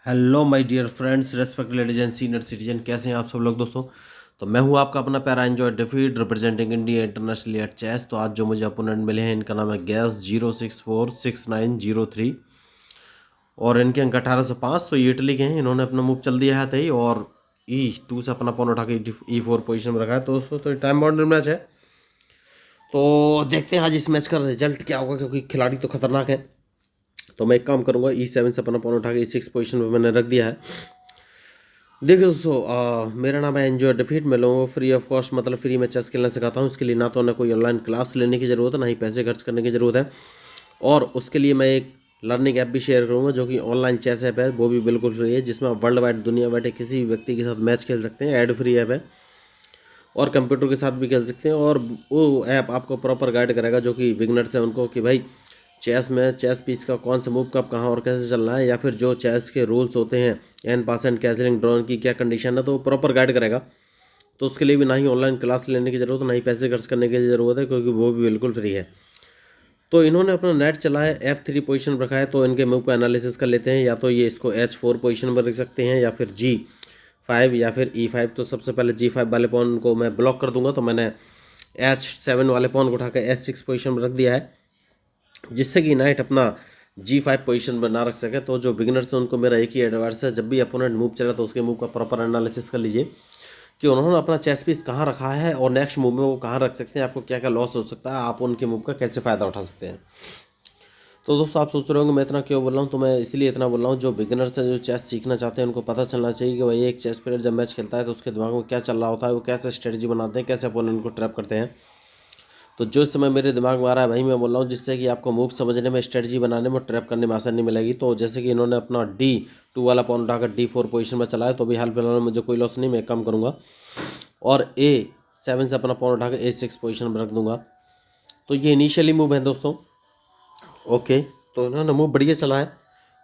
Hello my dear friends, respect ladies and senior citizen, कैसे हैं आप सब लोग दोस्तों। तो मैं हूं आपका अपना प्यारा enjoy defeat representing India internationally at chess. तो आज जो मुझे अपोनेंट मिले हैं इनका नाम है गैस 0646903 और इनके अंक 1805। तो ये इटली के हैं। इन्होंने अपना मूव चल दिया है तही और E2 से अपना पॉन उठा के E4 पोजीशन में रखा है। तो दोस्तों तो टाइम बाउंड्री मैच है। तो देखते हैं आज इस मैच का रिजल्ट क्या होगा, क्योंकि खिलाड़ी तो खतरनाक है। तो मैं एक काम करूंगा, E7 से अपना पॉन उठा के E6 पोजीशन में मैंने रख दिया है। देखिए दोस्तों, मेरा नाम है एंजॉय डिफीट। मैं लोगों को फ्री ऑफ कॉस्ट मतलब फ्री में चेस खेलना सिखाता हूँ। इसके लिए ना तो ना कोई ऑनलाइन क्लास लेने की ज़रूरत है, ना ही पैसे खर्च करने की ज़रूरत है। और उसके लिए मैं एक लर्निंग ऐप भी शेयर करूँगा जो कि ऑनलाइन चेस ऐप है, वो भी बिल्कुल फ्री है, जिसमें आप वर्ल्ड वाइड दुनिया बैठे किसी भी व्यक्ति के साथ मैच खेल सकते हैं। एड फ्री ऐप है और कंप्यूटर के साथ भी खेल सकते हैं। और वो ऐप आपको प्रॉपर गाइड करेगा जो कि बिगनर्स हैं उनको, कि भाई चेस में चेस पीस का कौन सा मूव कब कहाँ और कैसे चलना है, या फिर जो चेस के रूल्स होते हैं en passant and castling drawn की क्या कंडीशन है, तो वो प्रॉपर गाइड करेगा। तो उसके लिए भी ना ही ऑनलाइन क्लास लेने की ज़रूरत है, ना ही पैसे खर्च करने की ज़रूरत है, क्योंकि वो भी बिल्कुल फ्री है। तो इन्होंने अपना नेट चला है, F3 पोजीशन रखा है। तो इनके मूव का एनालिसिस कर लेते हैं। या तो ये इसको H4 पोजीशन पर रख सकते हैं, या फिर G5 या फिर E5। तो सबसे पहले G5 वाले पॉन को मैं ब्लॉक कर दूंगा। तो मैंने H7 वाले पॉन को उठाकर H6 पोजीशन पर रख दिया है, जिससे कि नाइट अपना G5 पोजीशन पर ना रख सके। तो जो बिगिनर्स हैं उनको मेरा एक ही एडवाइस है, जब भी अपोनेंट मूव चला तो उसके मूव का प्रॉपर एनालिसिस कर लीजिए कि उन्होंने अपना चेस पीस कहाँ रखा है और नेक्स्ट मूव में वो कहाँ रख सकते हैं, आपको क्या क्या लॉस हो सकता है, आप उनके मूव का कैसे फ़ायदा उठा सकते हैं। तो दोस्तों आप सोच रहे होंगे मैं इतना क्यों बोल रहा हूँ। तो मैं इसलिए इतना बोल रहा हूँ, जो बिगिनर्स हैं जो चेस सीखना चाहते हैं उनको पता चलना चाहिए कि भाई एक चेस प्लेयर जब मैच खेलता है तो उसके दिमाग में क्या चल रहा होता है, वो कैसे स्ट्रेटजी बनाते हैं, कैसे अपोनेंट को ट्रैप करते हैं। तो जो समय मेरे दिमाग में आ रहा है भाई मैं बोल रहा हूँ, जिससे कि आपको मूव समझने में, स्ट्रेटजी बनाने में, ट्रैप करने में आसानी मिलेगी। तो जैसे कि इन्होंने अपना D2 वाला पॉन उठाकर D4 पोजीशन में चलाया, तो अभी हाल फिलहाल में मुझे कोई लॉस नहीं, मैं कम करूँगा और A7 से अपना पॉन उठाकर A6 पोजीशन में रख दूंगा। तो ये इनिशियली मूव है दोस्तों। ओके, तो इन्होंने मूव बढ़िया चला है।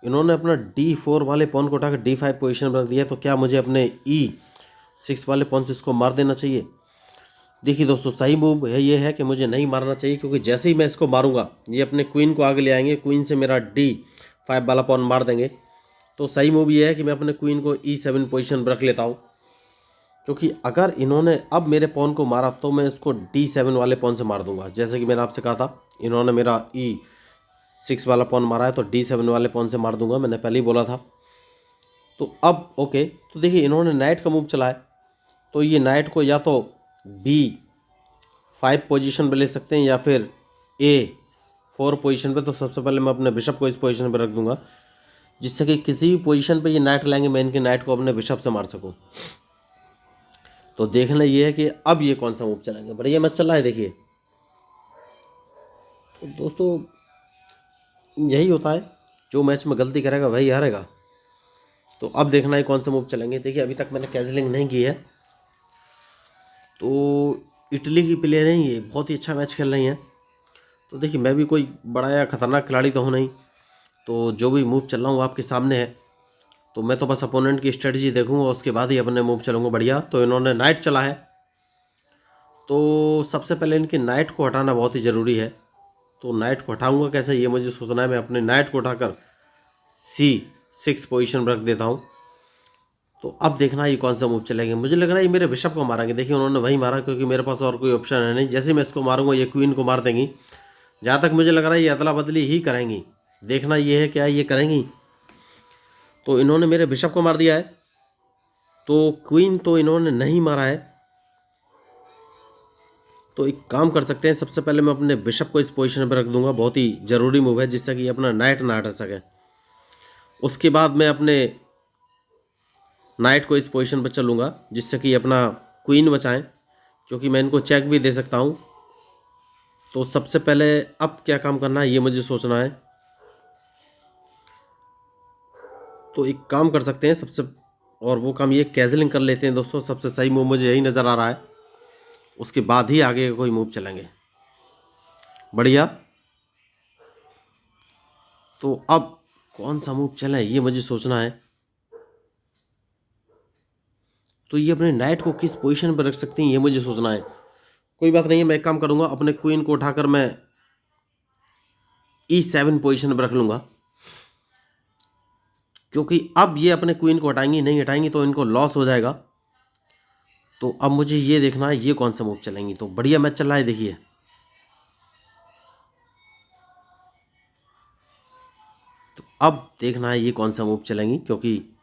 इन्होंने अपना D4 वाले पॉन को उठाकर D5 पोजीशन में रख दिया। तो क्या मुझे अपने E6 वाले पॉन से इसको मार देना चाहिए? देखिए दोस्तों, सही मूव है ये है कि मुझे नहीं मारना चाहिए, क्योंकि जैसे ही मैं इसको मारूंगा ये अपने क्वीन को आगे ले आएंगे, क्वीन से मेरा D5 वाला पॉन मार देंगे। तो सही मूव ये है कि मैं अपने क्वीन को E7 पोजीशन पर रख लेता हूँ, क्योंकि अगर इन्होंने अब मेरे पॉन को मारा तो मैं इसको D7 वाले पॉन से मार दूंगा। जैसे कि मैंने आपसे कहा था, इन्होंने मेरा E6 वाला पॉन मारा है तो D7 वाले पॉन से मार दूंगा, मैंने पहले ही बोला था। तो अब ओके, तो देखिए इन्होंने नाइट का मूव चला है। तो ये नाइट को या तो B5 पोजीशन पे ले सकते हैं या फिर A4 पोजीशन पे। तो सबसे पहले मैं अपने बिशप को इस पोजीशन पे रख दूंगा, जिससे कि किसी भी पोजीशन पे ये नाइट लाएंगे मैं इनके नाइट को अपने बिशप से मार सकूं। तो देखना ये है कि अब ये कौन सा मूव चलाएंगे। बढ़िया मैच चल रहा है देखिए। तो दोस्तों यही होता है, जो मैच में गलती करेगा वही हारेगा। तो अब देखना है कौन सा मूव चलेंगे। देखिए अभी तक मैंने कैजलिंग नहीं की है। तो इटली की प्लेयर हैं, ये बहुत ही अच्छा मैच खेल रही हैं। तो देखिए मैं भी कोई बड़ा या खतरनाक खिलाड़ी तो हूँ नहीं, तो जो भी मूव चल रहा हूँ आपके सामने है। तो मैं तो बस अपोनेंट की स्ट्रेटजी देखूंगा, उसके बाद ही अपने मूव चलूँगा। बढ़िया, तो इन्होंने नाइट चला है। तो सबसे पहले इनकी नाइट को हटाना बहुत ही ज़रूरी है। तो नाइट को हटाऊंगा कैसे ये मुझे सोचना है। मैं अपने नाइट को उठाकर C6 पोजीशन पर रख देता हूँ। तो अब देखना ये कौन सा मूव चलेंगे। मुझे लग रहा है ये मेरे बिशप को मारेंगे। देखिए उन्होंने वही मारा, क्योंकि मेरे पास और कोई ऑप्शन है नहीं। जैसे मैं इसको मारूंगा ये क्वीन को मार देंगी। जहाँ तक मुझे लग रहा है ये अदला बदली ही करेंगी। देखना ये है क्या ये करेंगी। तो इन्होंने मेरे बिशप को मार दिया है। तो क्वीन तो इन्होंने नहीं मारा है। तो एक काम कर सकते हैं, सबसे पहले मैं अपने बिशप को इस पोजीशन पर रख दूंगा। बहुत ही ज़रूरी मूव है, जिससे कि अपना नाइट ना हटा सके। उसके बाद मैं अपने नाइट को इस पोजीशन पर चलूँगा, जिससे कि अपना क्वीन बचाएं, क्योंकि मैं इनको चेक भी दे सकता हूँ। तो सबसे पहले अब क्या काम करना है ये मुझे सोचना है। तो एक काम कर सकते हैं सबसे, और वो काम ये कैजलिंग कर लेते हैं दोस्तों। सबसे सही मूव मुझे यही नज़र आ रहा है, उसके बाद ही आगे कोई मूव चलेंगे। बढ़िया, तो अब कौन सा मूव चले ये मुझे सोचना है। तो ये अपने नाइट को किस पोजीशन पर रख सकती हैं ये मुझे सोचना है। कोई बात नहीं है, मैं एक काम करूँगा, अपने क्वीन को उठाकर मैं E7 पोजीशन पर रख लूँगा। क्योंकि अब ये अपने क्वीन को हटाएंगी, नहीं हटाएंगी तो इनको लॉस हो जाएगा। तो अब मुझे ये देखना है ये कौन सा मूव चलेंगी। तो बढ़िया मैच चल रहा है, देखिए तो अब देखना है ये कौन सा मूव चलेंगी, क्योंकि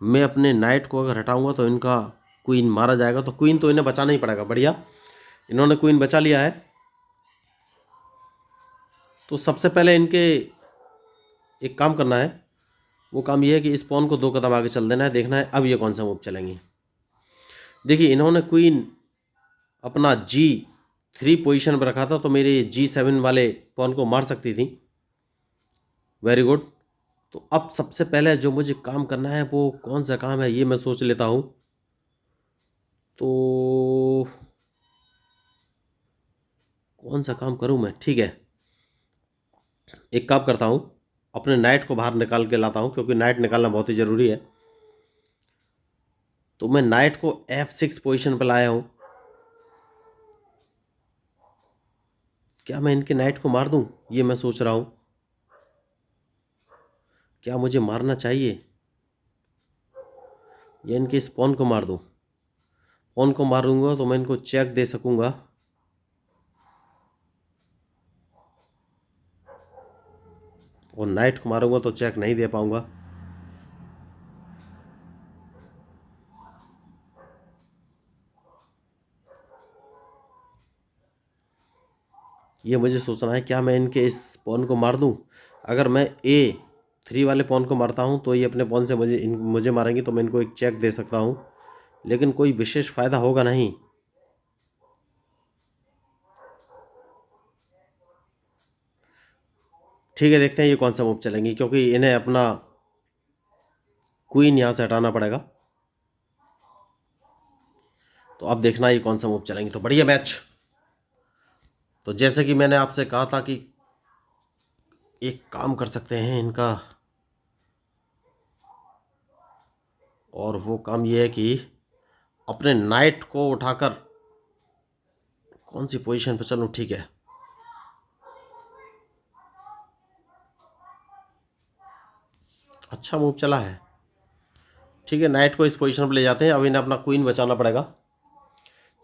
मैं अपने नाइट को अगर हटाऊंगा तो इनका क्वीन मारा जाएगा। तो क्वीन तो इन्हें बचाना ही पड़ेगा। बढ़िया, इन्होंने क्वीन बचा लिया है। तो सबसे पहले इनके एक काम करना है, वो काम ये है कि इस पॉन को 2 कदम आगे चल देना है। देखना है अब ये कौन सा मूव चलेंगी। देखिए इन्होंने क्वीन अपना G3 पोजीशन पर रखा था, तो मेरे G7 वाले पॉन को मार सकती थी। Very good. तो अब सबसे पहले जो मुझे काम करना है वो कौन सा काम है ये मैं सोच लेता हूँ। तो कौन सा काम करूँ मैं, ठीक है एक काम करता हूँ, अपने नाइट को बाहर निकाल के लाता हूँ, क्योंकि नाइट निकालना बहुत ही ज़रूरी है। तो मैं नाइट को F6 पोजीशन पर लाया हूँ। क्या मैं इनके नाइट को मार दूँ, ये मैं सोच रहा हूँ। क्या मुझे मारना चाहिए या इनके इस पॉन को मार दूँ। पॉन को मारूंगा तो मैं इनको चेक दे सकूंगा। और नाइट को मारूंगा तो चेक नहीं दे पाऊंगा। ये मुझे सोचना है, क्या मैं इनके इस पॉन को मार दूं। अगर मैं A3 वाले पॉन को मारता हूं तो ये अपने पॉन से मुझे मारेंगे, तो मैं इनको एक चेक दे सकता हूं, लेकिन कोई विशेष फायदा होगा नहीं। ठीक है, देखते हैं ये कौन सा मूव चलेंगी, क्योंकि इन्हें अपना क्वीन यहां से हटाना पड़ेगा। तो अब देखना ये कौन सा मूव चलेंगी। तो बढ़िया मैच। तो जैसे कि मैंने आपसे कहा था कि एक काम कर सकते हैं इनका, और वो काम ये है कि अपने नाइट को उठाकर कौन सी पोजीशन पे चलूं। ठीक है, अच्छा मूव चला है। ठीक है, नाइट को इस पोजीशन पे ले जाते हैं। अब इन्हें अपना क्वीन बचाना पड़ेगा।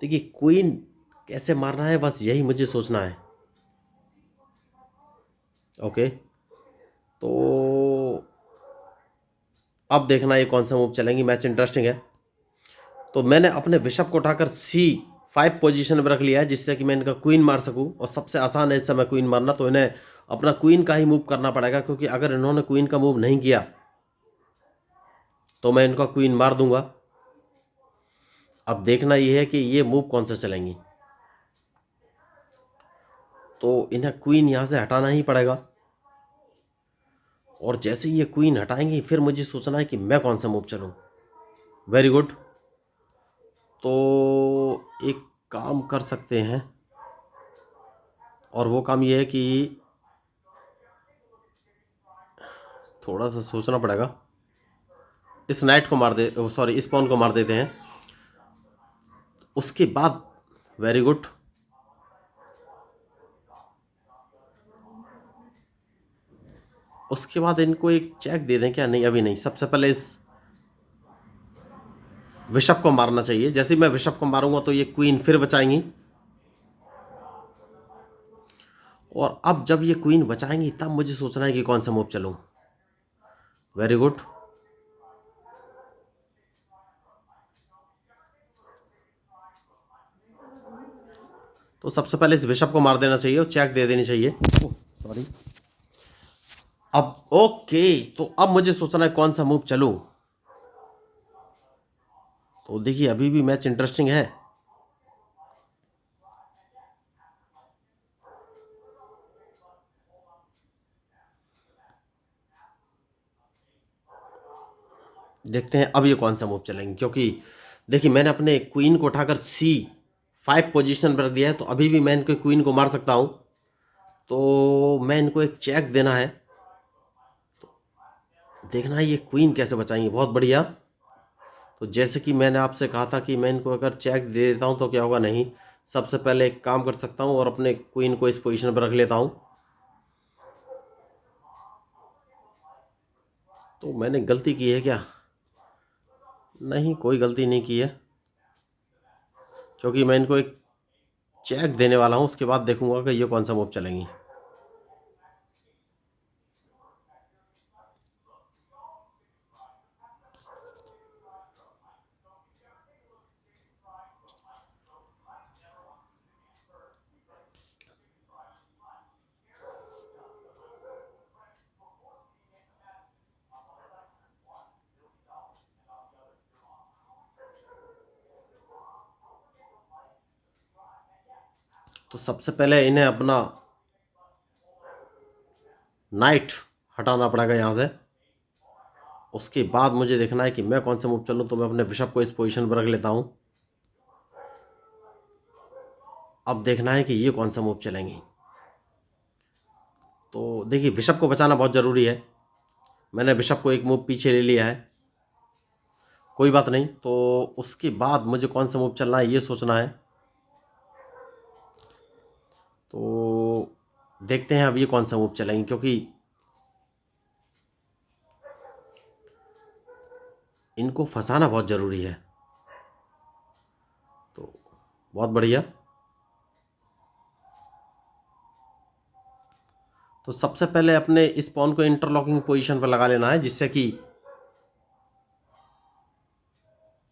देखिए क्वीन कैसे मारना है, बस यही मुझे सोचना है। ओके, तो अब देखना ये कौन सा मूव चलेंगी। मैच इंटरेस्टिंग है। तो मैंने अपने बिशप को उठाकर C5 पोजीशन पर रख लिया है, जिससे कि मैं इनका क्वीन मार सकूं। और सबसे आसान है इस समय क्वीन मारना, तो इन्हें अपना क्वीन का ही मूव करना पड़ेगा, क्योंकि अगर इन्होंने क्वीन का मूव नहीं किया तो मैं इनका क्वीन मार दूंगा। अब देखना यह है कि ये मूव कौन सा चलेंगी। तो इन्हें क्वीन यहाँ से हटाना ही पड़ेगा, और जैसे ये क्वीन हटाएंगी फिर मुझे सोचना है कि मैं कौन सा मूव चलूं। Very good. तो एक काम कर सकते हैं, और वो काम ये है कि थोड़ा सा सोचना पड़ेगा। इस नाइट को मार दे, सॉरी इस पॉन को मार देते हैं। उसके बाद वेरी गुड, उसके बाद इनको एक चेक दे दें क्या। नहीं अभी नहीं, सबसे पहले इस बिशप को मारना चाहिए। जैसे ही मैं बिशप को मारूंगा तो ये क्वीन फिर बचाएंगी, और अब जब ये क्वीन बचाएंगी तब मुझे सोचना है कि कौन सा मूव चलूं। Very good. तो सबसे पहले इस बिशप को मार देना चाहिए और चेक दे देनी चाहिए। सॉरी। अब ओके, तो अब मुझे सोचना है कौन सा मूव चलूं। तो देखिए अभी भी मैच इंटरेस्टिंग है। देखते हैं अब ये कौन सा मूव चलेंगे, क्योंकि देखिए मैंने अपने क्वीन को उठाकर C5 पोजीशन पर रख दिया है, तो अभी भी मैं इनके क्वीन को मार सकता हूं। तो मैं इनको एक चेक देना है। तो देखना है ये क्वीन कैसे बचाएंगे। बहुत बढ़िया। तो जैसे कि मैंने आपसे कहा था कि मैं इनको अगर चेक दे देता हूं तो क्या होगा। नहीं, सबसे पहले एक काम कर सकता हूं और अपने क्वीन को इस पोजीशन पर रख लेता हूं। तो मैंने गलती की है क्या? नहीं, कोई गलती नहीं की है, क्योंकि मैं इनको एक चेक देने वाला हूँ, उसके बाद देखूंगा कि ये कौन सा मूव चलेंगी। तो सबसे पहले इन्हें अपना नाइट हटाना पड़ेगा यहाँ से। उसके बाद मुझे देखना है कि मैं कौन सा मूव चलूँ। तो मैं अपने बिशप को इस पोजीशन पर रख लेता हूँ। अब देखना है कि ये कौन सा मूव चलेंगी। तो देखिए, बिशप को बचाना बहुत ज़रूरी है। मैंने बिशप को एक मूव पीछे ले लिया है, कोई बात नहीं। तो उसके बाद मुझे कौन सा मूव चलना है ये सोचना है। तो देखते हैं अब ये कौन सा मूव चलेंगे, क्योंकि इनको फंसाना बहुत ज़रूरी है। तो बहुत बढ़िया। तो सबसे पहले अपने इस पॉन को इंटरलॉकिंग पोजीशन पर लगा लेना है, जिससे कि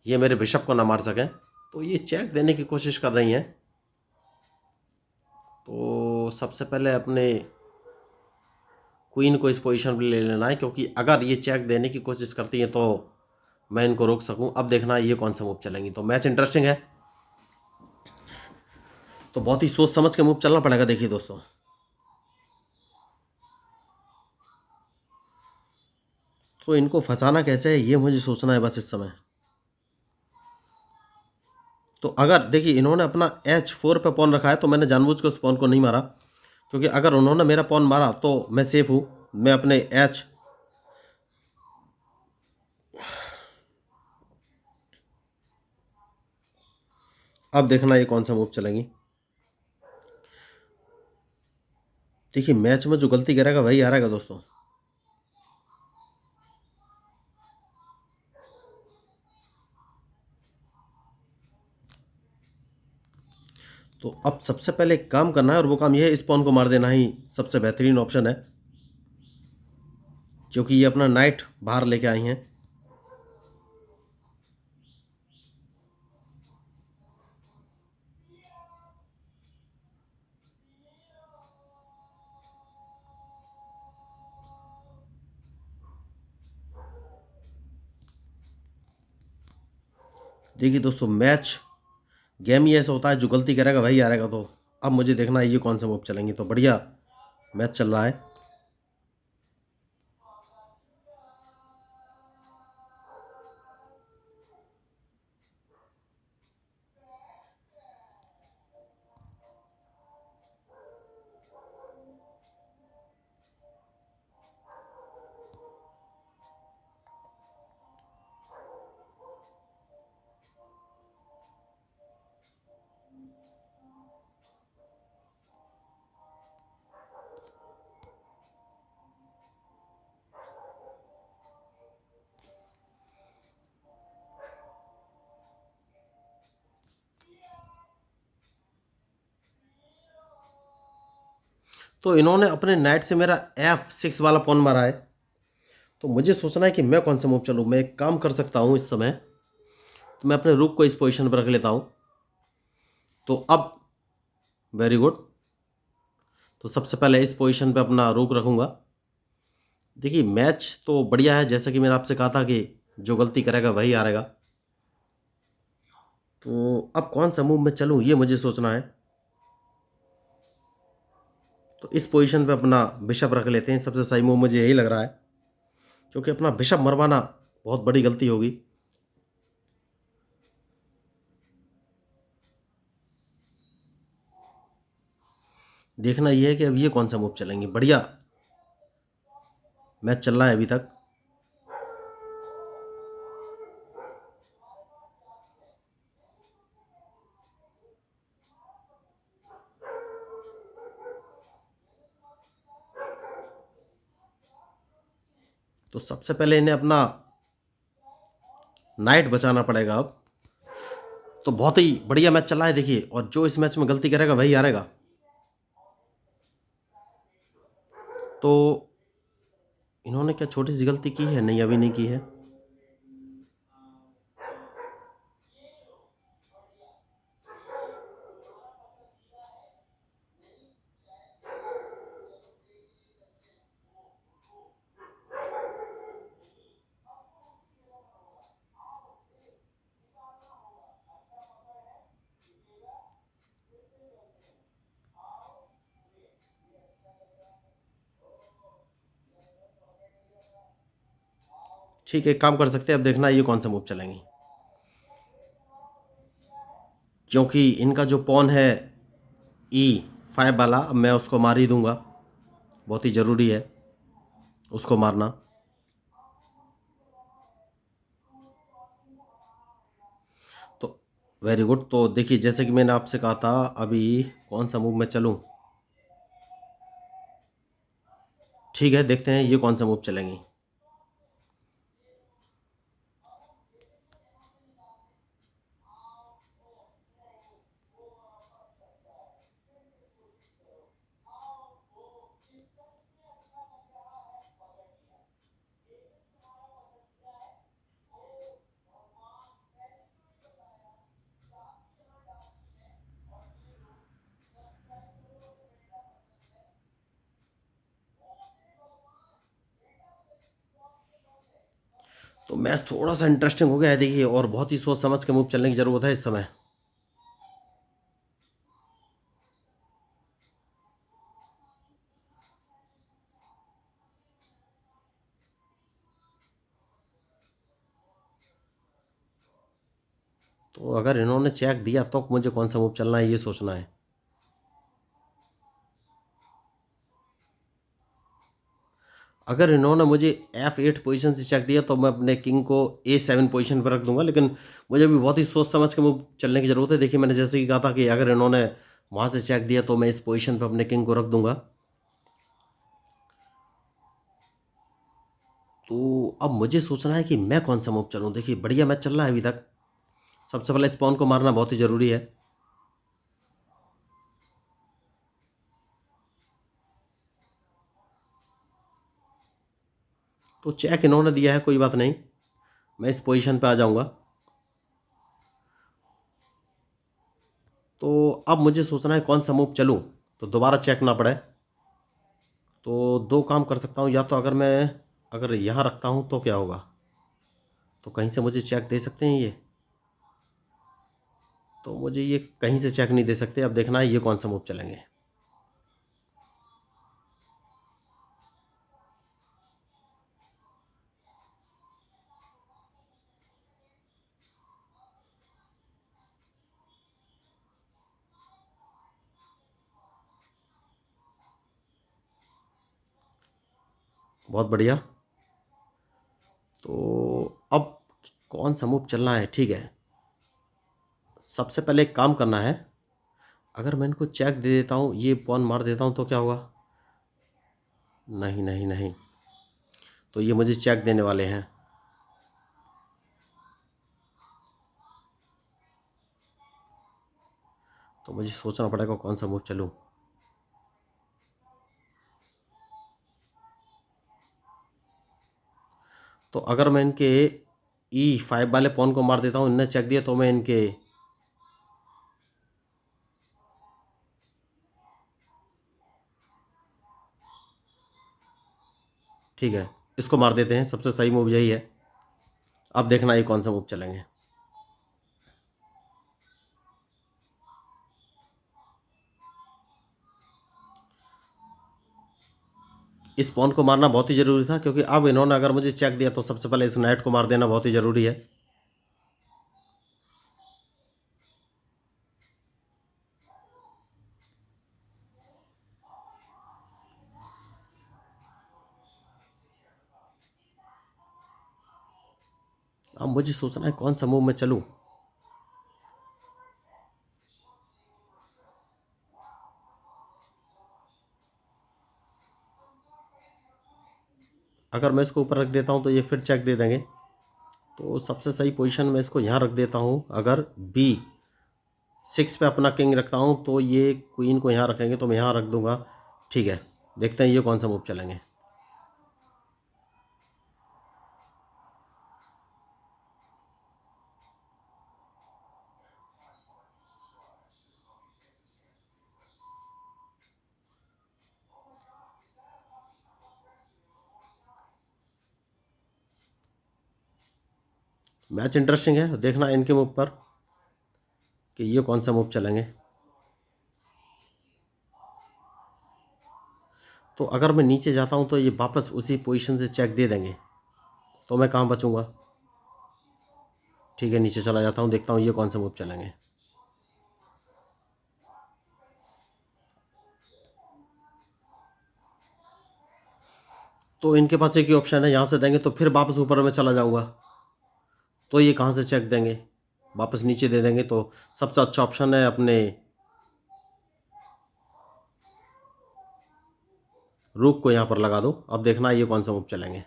ये मेरे बिशप को ना मार सकें। तो ये चेक देने की कोशिश कर रही हैं। तो सबसे पहले अपने क्वीन को इस पोजीशन पर ले लेना है, क्योंकि अगर ये चेक देने की कोशिश करती हैं तो मैं इनको रोक सकूं। अब देखना है ये कौन सा मूव चलेंगी। तो मैच इंटरेस्टिंग है, तो बहुत ही सोच समझ के मूव चलना पड़ेगा। देखिए दोस्तों, तो इनको फंसाना कैसे है ये मुझे सोचना है बस इस समय। तो अगर देखिए, इन्होंने अपना H4 पे पॉन रखा है, तो मैंने जानबूझ के उस पॉन को नहीं मारा, क्योंकि अगर उन्होंने मेरा पॉन मारा तो मैं सेफ हूँ। मैं अपने H, अब देखना ये कौन सा मूव चलेंगी। देखिए, मैच में जो गलती करेगा वही हारेगा दोस्तों। तो अब सबसे पहले एक काम करना है, और वो काम यह है, इस पॉन को मार देना ही सबसे बेहतरीन ऑप्शन है, क्योंकि ये अपना नाइट बाहर लेके आई हैं। देखिए दोस्तों, मैच गेम ही ऐसा होता है, जो गलती करेगा वही हारेगा। तो अब मुझे देखना है ये कौन सा मूव चलेंगे। तो बढ़िया मैच चल रहा है। तो इन्होंने अपने नाइट से मेरा F6 वाला पॉन मारा है। तो मुझे सोचना है कि मैं कौन सा मूव चलूँ। मैं एक काम कर सकता हूँ इस समय, तो मैं अपने रुक को इस पोजीशन पर रख लेता हूँ। तो अब वेरी गुड। तो सबसे पहले इस पोजीशन पे अपना रुक रखूँगा। देखिए, मैच तो बढ़िया है, जैसा कि मैंने आपसे कहा था कि जो गलती करेगा वही हारेगा। तो अब कौन सा मूव मैं चलूँ ये मुझे सोचना है। तो इस पोजीशन पे अपना बिशप रख लेते हैं। सबसे सही मूव मुझे यही लग रहा है, क्योंकि अपना बिशप मरवाना बहुत बड़ी गलती होगी। देखना यह है कि अब ये कौन सा मूव चलेंगे। बढ़िया मैच चल रहा है अभी तक। तो सबसे पहले इन्हें अपना नाइट बचाना पड़ेगा अब। तो बहुत ही बढ़िया मैच चल रहा है देखिए, और जो इस मैच में गलती करेगा वही हारेगा। तो इन्होंने क्या छोटी सी गलती की है? नहीं, अभी नहीं की है। ठीक है, एक काम कर सकते हैं, अब देखना ये कौन सा मूव चलेंगे, क्योंकि इनका जो पॉन है E5 वाला, अब मैं उसको मार ही दूंगा, बहुत ही ज़रूरी है उसको मारना। तो वेरी गुड। तो देखिए, जैसे कि मैंने आपसे कहा था, अभी कौन सा मूव मैं चलूं। ठीक है, देखते हैं ये कौन सा मूव चलेंगे। तो मैच थोड़ा सा इंटरेस्टिंग हो गया है देखिए, और बहुत ही सोच समझ के मूव चलने की ज़रूरत है इस समय। तो अगर इन्होंने चेक दिया तो मुझे कौन सा मूव चलना है ये सोचना है। अगर इन्होंने मुझे F8 पोजीशन से चेक दिया तो मैं अपने किंग को A7 पोजीशन पर रख दूंगा, लेकिन मुझे भी बहुत ही सोच समझ के मूव चलने की ज़रूरत है। देखिए, मैंने जैसे कि कहा था कि अगर इन्होंने वहाँ से चेक दिया तो मैं इस पोजीशन पर अपने किंग को रख दूंगा। तो अब मुझे सोचना है कि मैं कौन सा मूव चलूँ। देखिए, बढ़िया मैच चल रहा है अभी तक। सबसे पहले स्पॉन को मारना बहुत ही ज़रूरी है। तो चेक इन्होंने दिया है, कोई बात नहीं, मैं इस पोजीशन पे आ जाऊंगा। तो अब मुझे सोचना है कौन सा मूव चलूं तो दोबारा चेक ना पड़े। तो दो काम कर सकता हूं, या तो अगर यहाँ रखता हूं तो क्या होगा, तो कहीं से मुझे चेक दे सकते हैं ये। तो मुझे ये कहीं से चेक नहीं दे सकते। अब देखना है ये कौन सा मूव चलेंगे। बहुत बढ़िया। तो अब कौन सा मूव चलना है, ठीक है। सबसे पहले एक काम करना है, अगर मैं इनको चेक दे देता हूँ, ये पॉन मार देता हूँ तो क्या होगा। नहीं नहीं नहीं, तो ये मुझे चेक देने वाले हैं। तो मुझे सोचना पड़ेगा कौन सा मूव चलूँ। तो अगर मैं इनके E5 वाले पॉन को मार देता हूँ, इनने चेक दिया तो मैं इनके, ठीक है, इसको मार देते हैं, सबसे सही मूव यही है। अब देखना ये कौन सा मूव चलेंगे। इस पॉन को मारना बहुत ही ज़रूरी था, क्योंकि अब इन्होंने अगर मुझे चेक दिया तो सबसे पहले इस नाइट को मार देना बहुत ही ज़रूरी है। अब मुझे सोचना है कौन सा मूव मैं चलूँ। अगर मैं इसको ऊपर रख देता हूँ तो ये फिर चेक दे देंगे। तो सबसे सही पोजीशन में इसको यहाँ रख देता हूँ। अगर B6 पे अपना किंग रखता हूँ तो ये क्वीन को यहाँ रखेंगे, तो मैं यहाँ रख दूंगा। ठीक है, देखते हैं ये कौन सा मूव चलेंगे। मैच इंटरेस्टिंग है, देखना इनके मूव पर कि ये कौन सा मूव चलेंगे। तो अगर मैं नीचे जाता हूँ तो ये वापस उसी पोजीशन से चेक दे देंगे, तो मैं कहाँ बचूंगा। ठीक है, नीचे चला जाता हूँ, देखता हूँ ये कौन सा मूव चलेंगे। तो इनके पास एक ही ऑप्शन है, यहाँ से देंगे तो फिर वापस ऊपर में चला जाऊँगा, तो ये कहाँ से चेक देंगे, वापस नीचे दे देंगे। तो सबसे अच्छा ऑप्शन है अपने रूक को यहाँ पर लगा दो। अब देखना ये कौन सा मूव चलेंगे।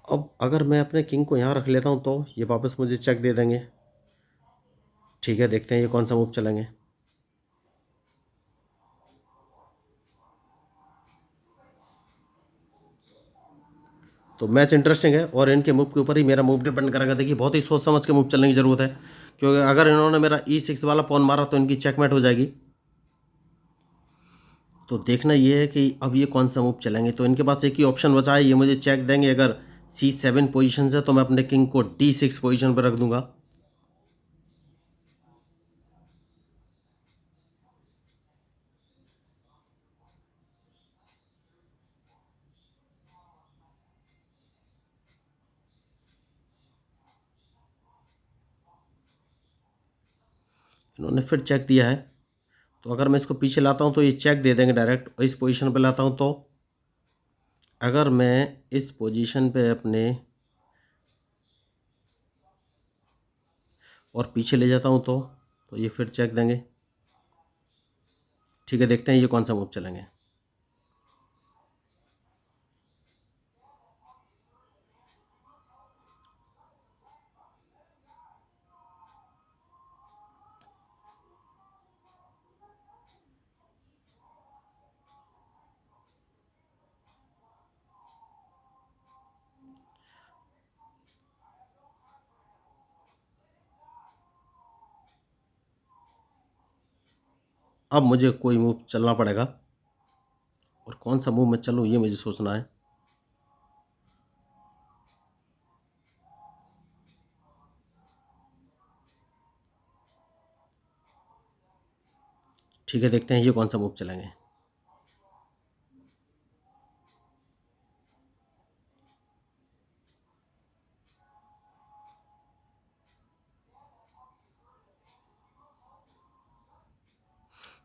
अब अगर मैं अपने किंग को यहाँ रख लेता हूँ तो ये वापस मुझे चेक दे देंगे। ठीक है, देखते हैं ये कौन सा मूव चलेंगे। तो मैच इंटरेस्टिंग है और इनके मूव के ऊपर ही मेरा मूव डिपेंड करेगा। देखिए, बहुत ही सोच समझ के मूव चलने की ज़रूरत है, क्योंकि अगर इन्होंने मेरा E6 वाला पॉन मारा तो इनकी चेकमेट हो जाएगी। तो देखना ये है कि अब ये कौन सा मूव चलेंगे। तो इनके पास एक ही ऑप्शन बचा है, ये मुझे चेक देंगे। अगर C7 पोजीशन है तो मैं अपने किंग को D6 पोजीशन पर रख दूंगा। इन्होंने फिर चेक दिया है, तो अगर मैं इसको पीछे लाता हूँ तो ये चेक दे देंगे डायरेक्ट। इस पोजीशन पे लाता हूँ तो अगर मैं इस पोजीशन पे अपने और पीछे ले जाता हूँ तो ये फिर चेक देंगे। ठीक है, देखते हैं ये कौन सा मूव चलेंगे। अब मुझे कोई मूव चलना पड़ेगा, और कौन सा मूव मैं चलूँ ये मुझे सोचना है। ठीक है, देखते हैं ये कौन सा मूव चलेंगे।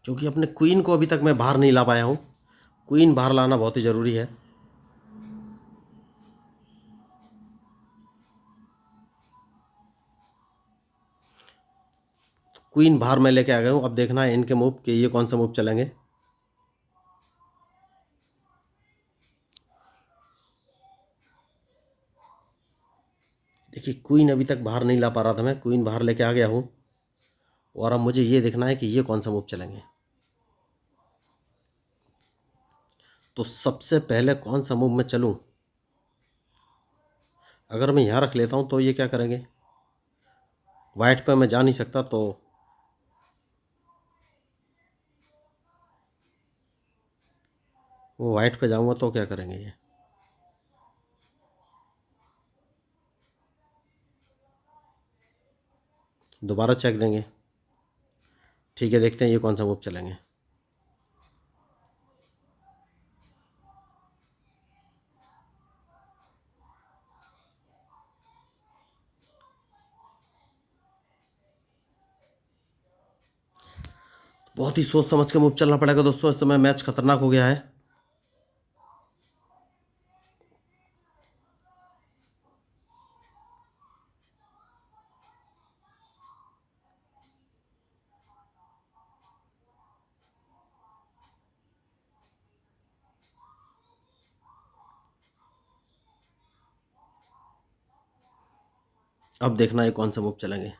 क्योंकि अपने क्वीन को अभी तक मैं बाहर नहीं ला पाया हूँ, क्वीन बाहर लाना बहुत ही ज़रूरी है। क्वीन बाहर मैं लेके आ गया हूँ, अब देखना है इनके मूव कि ये कौन सा मूव चलेंगे। देखिए, क्वीन अभी तक बाहर नहीं ला पा रहा था, मैं क्वीन बाहर लेके आ गया हूँ, और अब मुझे ये देखना है कि ये कौन सा मूव चलेंगे। तो सबसे पहले कौन सा मूव मैं चलूँ। अगर मैं यहाँ रख लेता हूँ तो ये क्या करेंगे, वाइट पे मैं जा नहीं सकता, तो वो वाइट पे जाऊँगा तो क्या करेंगे ये। दोबारा चेक देंगे। ठीक है, देखते हैं ये कौन सा मूव चलेंगे। बहुत ही सोच समझ के मूव चलना पड़ेगा दोस्तों, इस समय मैच खतरनाक हो गया है। अब देखना है कौन सा मूव चलेंगे।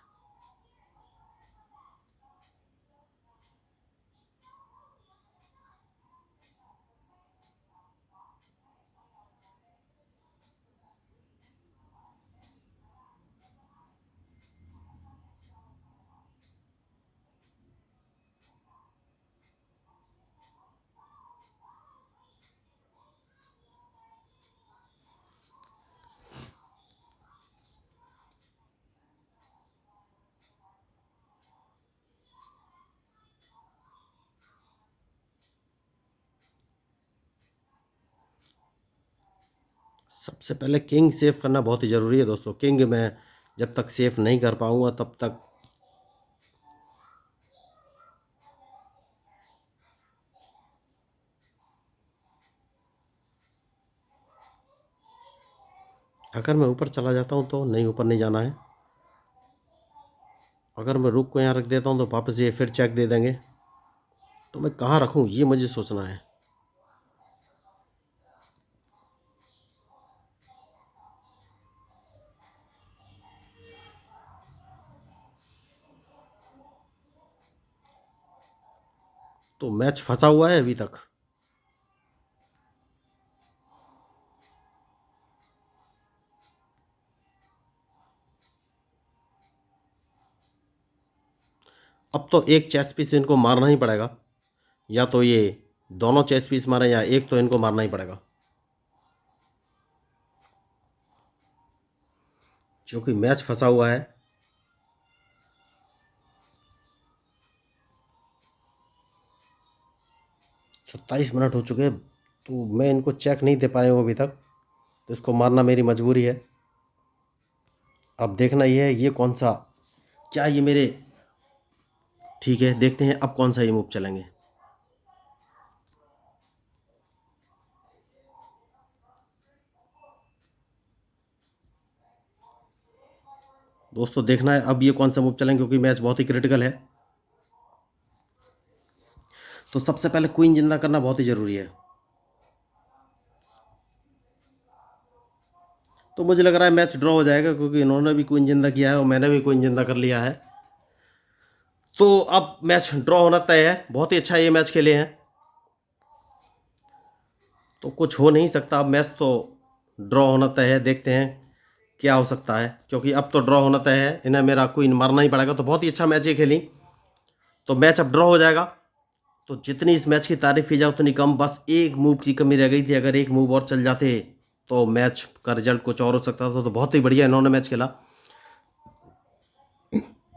सबसे पहले किंग सेव करना बहुत ही ज़रूरी है दोस्तों। किंग मैं जब तक सेव नहीं कर पाऊंगा तब तक अगर मैं ऊपर चला जाता हूं तो नहीं, ऊपर नहीं जाना है। अगर मैं रुक को यहाँ रख देता हूं तो वापस ये फिर चेक दे देंगे, तो मैं कहाँ रखूं ये मुझे सोचना है। तो मैच फंसा हुआ है अभी तक। अब तो एक चेस पीस इनको मारना ही पड़ेगा, या तो ये दोनों चेस पीस मारे या एक तो इनको मारना ही पड़ेगा, क्योंकि मैच फंसा हुआ है। 27 मिनट हो चुके हैं, तो मैं इनको चेक नहीं दे पाया हूँ अभी तक, तो इसको मारना मेरी मजबूरी है। अब देखना ये है ये कौन सा, क्या ये मेरे, ठीक है देखते हैं अब कौन सा ये मूव चलेंगे। दोस्तों देखना है अब ये कौन सा मूव चलेंगे, क्योंकि मैच बहुत ही क्रिटिकल है। तो सबसे पहले क्वीन जिंदा करना बहुत ही ज़रूरी है। तो मुझे लग रहा है मैच ड्रॉ हो जाएगा, क्योंकि इन्होंने भी क्वीन जिंदा किया है और मैंने भी क्वीन जिंदा कर लिया है। तो अब मैच ड्रॉ होना तय है। बहुत ही अच्छा ये मैच खेले हैं, तो कुछ हो नहीं सकता। अब मैच तो ड्रॉ होना तय है, देखते हैं क्या हो सकता है, क्योंकि अब तो ड्रॉ होना तय है। इन्हें मेरा क्वीन मारना ही पड़ेगा। तो बहुत ही अच्छा मैच ये खेली, तो मैच अब ड्रॉ हो जाएगा। तो जितनी इस मैच की तारीफ की जाए उतनी कम। बस एक मूव की कमी रह गई थी, अगर एक मूव और चल जाते तो मैच का रिजल्ट कुछ और हो सकता था। तो बहुत ही बढ़िया इन्होंने मैच खेला।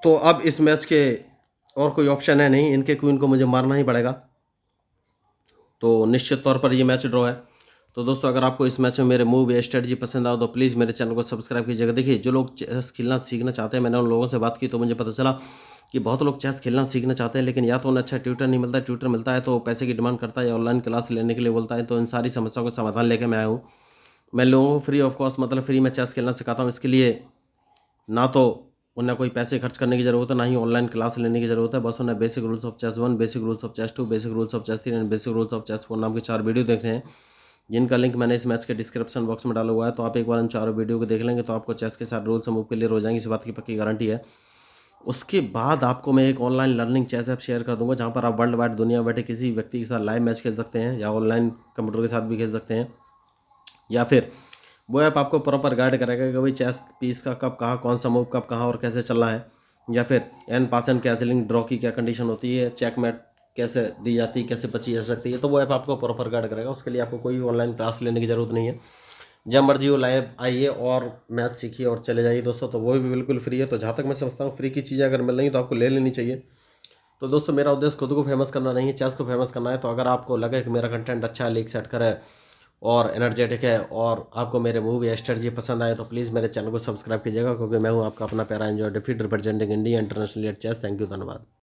तो अब इस मैच के और कोई ऑप्शन है नहीं, इनके क्वीन को मुझे मारना ही पड़ेगा। तो निश्चित तौर पर ये मैच ड्रॉ है। तो दोस्तों अगर आपको इस मैच में मेरे मूव या स्ट्रेटजी पसंद आए तो प्लीज़ मेरे चैनल को सब्सक्राइब कीजिएगा। देखिए जो लोग चेस खेलना सीखना चाहते हैं, मैंने उन लोगों से बात की तो मुझे पता चला कि बहुत लोग चेस खेलना सीखना चाहते हैं, लेकिन या तो उन्हें अच्छा ट्यूटर नहीं मिलता, ट्यूटर मिलता है तो पैसे की डिमांड करता है या ऑनलाइन क्लास लेने के लिए बोलता है। तो इन सारी समस्याओं का समाधान लेकर मैं आया हूँ। मैं लोगों को फ्री ऑफ कॉस्ट, मतलब फ्री में चेस खेलना सिखाता हूँ। इसके लिए ना तो उन्हें कोई पैसे खर्च करने की ज़रूरत है, ना ही ऑनलाइन क्लास लेने की ज़रूरत है। बस उन्हें basic rules of chess 1, basic rules of chess 2, basic rules of chess 3 and basic rules of chess 4 नाम के 4 वीडियो देखते हैं, जिनका लिंक मैंने इस मैच के डिस्क्रिप्शन बॉक्स में डाला हुआ है। तो आप एक बार इन चारों वीडियो को देख लेंगे तो आपको चेस के साथ रूल्स मूव क्लियर हो जाएंगे, इस बात की पक्की गारंटी है। उसके बाद आपको मैं एक online learning chess app share कर दूंगा, जहाँ पर आप वर्ल्ड वाइड दुनिया में बैठे किसी व्यक्ति के साथ लाइव मैच खेल सकते हैं, या ऑनलाइन कंप्यूटर के साथ भी खेल सकते हैं। या फिर वो ऐप आपको प्रॉपर गाइड करेगा कि भाई चेस पीस का कब कहाँ, कौन सा मूव कब कहाँ और कैसे चलना है। या फिर en passant and castling draw की क्या कंडीशन होती है, चेकमेट कैसे दी जाती है, कैसे बची जा सकती है। तो वो ऐप आपको प्रॉपर गाइड करेगा। उसके लिए आपको कोई ऑनलाइन क्लास लेने की ज़रूरत नहीं है। जब मर्जी हो लाइव आइए और मैथ सीखिए और चले जाइए दोस्तों। तो वो भी बिल्कुल फ्री है। तो जहाँ तक मैं समझता हूँ फ्री की चीज़ें अगर मिल रही तो आपको ले लेनी चाहिए। तो दोस्तों मेरा उद्देश्य खुद को फेमस करना नहीं है, चेस को फेमस करना है। तो अगर आपको लगे कि मेरा कंटेंट अच्छा है, लीक सेट करे और एनर्जेटिक है, और आपको मेरे मूव या स्ट्रेटजी पसंद आए तो प्लीज़ मेरे चैनल को सब्सक्राइब कीजिएगा, क्योंकि मैं हूँ आपका अपना प्यारा enjoy defeat representing India international at chess. Thank you, धन्यवाद।